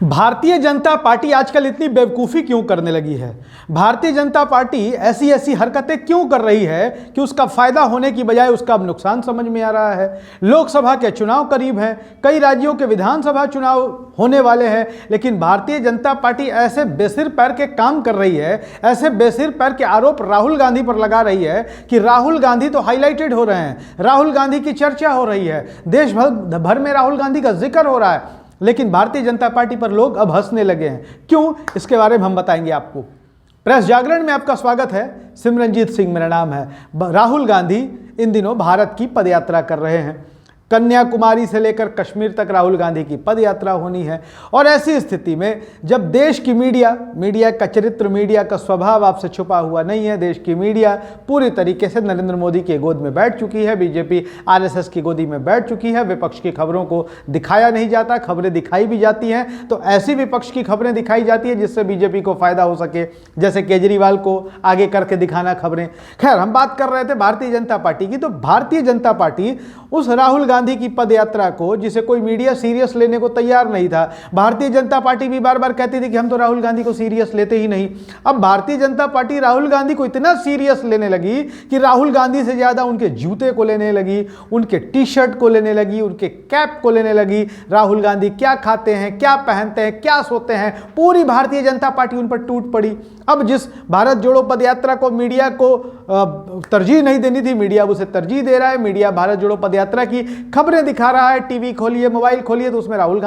Bharatiya Janata party आजकल इतनी बेवकूफ़ी क्यों करने लगी है? भारतीय जनता पार्टी ऐसी ऐसी हरकतें क्यों कर रही है कि उसका फायदा होने की बजाय उसका अब नुकसान समझ में आ रहा है। लोकसभा के चुनाव करीब हैं, कई राज्यों के विधानसभा चुनाव होने वाले हैं, लेकिन भारतीय जनता पार्टी ऐसे बेसिर पैर के काम कर रही है, ऐसे बेसिर पैर के आरोप राहुल गांधी पर लगा रही है कि राहुल गांधी तो हाईलाइटेड हो रहे हैं, राहुल गांधी की चर्चा हो रही है, देश भर में राहुल गांधी का जिक्र हो रहा है, लेकिन भारतीय जनता पार्टी पर लोग अब हंसने लगे हैं। क्यों? इसके बारे में हम बताएंगे आपको। प्रेस जागरण में आपका स्वागत है। सिमरनजीत सिंह मेरा नाम है। राहुल गांधी इन दिनों भारत की पदयात्रा कर रहे हैं। कन्याकुमारी से लेकर कश्मीर तक राहुल गांधी की पदयात्रा होनी है। और ऐसी स्थिति में जब देश की मीडिया का चरित्र, मीडिया का स्वभाव आपसे छुपा हुआ नहीं है, देश की मीडिया पूरी तरीके से नरेंद्र मोदी के गोद में बैठ चुकी है, बीजेपी आरएसएस की गोदी में बैठ चुकी है। विपक्ष की खबरों को दिखाया नहीं जाता, खबरें दिखाई भी जाती हैं तो ऐसी विपक्ष की खबरें दिखाई जाती है जिससे बीजेपी को फायदा हो सके, जैसे केजरीवाल को आगे करके दिखाना खबरें। खैर, हम बात कर रहे थे भारतीय जनता पार्टी की। तो भारतीय जनता पार्टी उस राहुल गांधी की पदयात्रा को, जिसे कोई मीडिया सीरियस लेने को तैयार नहीं था, भारतीय जनता पार्टी भी बार बार कहती थी कि हम तो राहुल गांधी को सीरियस लेते ही नहीं। अब भारतीय जनता पार्टी राहुल गांधी को इतना सीरियस लेने लगी कि राहुल गांधी से ज्यादा उनके जूते को लेने लगी, उनके टी शर्ट को लेने लगी, उनके कैप को लेने लगी। राहुल गांधी क्या खाते हैं, क्या पहनते हैं, क्या सोते हैं, पूरी भारतीय जनता पार्टी उन पर टूट पड़ी। अब जिस भारत जोड़ो पदयात्रा को मीडिया को तरजीह नहीं देनी थी, मीडिया उसे तरजीह दे रहा है। मीडिया भारत जोड़ो पदयात्रा की खबरें दिखा रहा है। टीवी खोलिए, मोबाइल खोलिए तो उसमें राहुल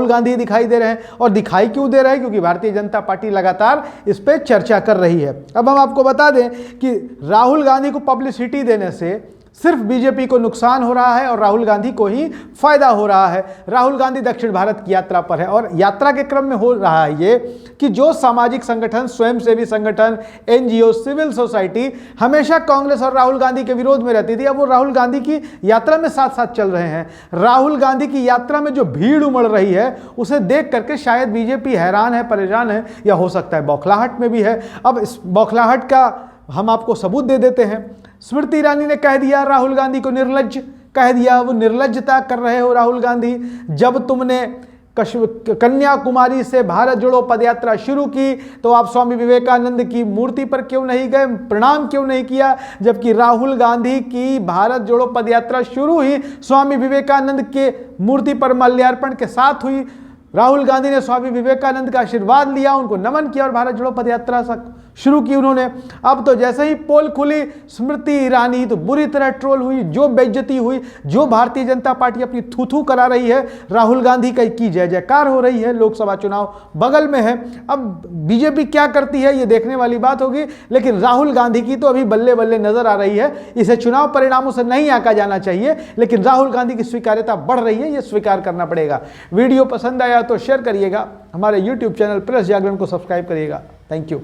गांधी दिखाई दे रहे हैं। और दिखाई क्यों दे रहे हैं? क्योंकि भारतीय जनता पार्टी लगातार इस पर चर्चा कर रही है। अब हम आपको बता दें कि राहुल गांधी को पब्लिसिटी देने से सिर्फ बीजेपी को नुकसान हो रहा है और राहुल गांधी को ही फायदा हो रहा है। राहुल गांधी दक्षिण भारत की यात्रा पर है और यात्रा के क्रम में हो रहा है ये कि जो सामाजिक संगठन, स्वयंसेवी संगठन, एनजीओ, सिविल सोसाइटी हमेशा कांग्रेस और राहुल गांधी के विरोध में रहती थी, अब वो राहुल गांधी की यात्रा में साथ साथ चल रहे हैं। राहुल गांधी की यात्रा में जो भीड़ उमड़ रही है उसे देख करके शायद बीजेपी हैरान है, परेशान है, या हो सकता है बौखलाहट में भी है। अब इस बौखलाहट का हम आपको सबूत दे देते हैं। स्मृति ईरानी ने कह दिया राहुल गांधी को निर्लज्ज, कह दिया वो निर्लज्जता कर रहे हो राहुल गांधी। जब तुमने कन्याकुमारी से भारत जोड़ो पदयात्रा शुरू की तो आप स्वामी विवेकानंद की मूर्ति पर क्यों नहीं गए, प्रणाम क्यों नहीं किया? जबकि राहुल गांधी की भारत जोड़ो पदयात्रा शुरू ही स्वामी विवेकानंद के मूर्ति पर माल्यार्पण के साथ हुई। राहुल गांधी ने स्वामी विवेकानंद का आशीर्वाद लिया, उनको नमन किया और भारत जोड़ो पदयात्रा शुरू की उन्होंने। अब तो जैसे ही पोल खुली स्मृति ईरानी तो बुरी तरह ट्रोल हुई, जो बेइज्जती हुई, जो भारतीय जनता पार्टी अपनी थू करा रही है, राहुल गांधी की जय जयकार हो रही है। लोकसभा चुनाव बगल में है, अब बीजेपी क्या करती है ये देखने वाली बात होगी, लेकिन राहुल गांधी की तो अभी बल्ले बल्ले नजर आ रही है। इसे चुनाव परिणामों से नहीं आंका जाना चाहिए, लेकिन राहुल गांधी की स्वीकार्यता बढ़ रही है, ये स्वीकार करना पड़ेगा। वीडियो पसंद आया तो शेयर करिएगा, हमारे यूट्यूब चैनल प्रेस जागरण को सब्सक्राइब करिएगा। Thank you.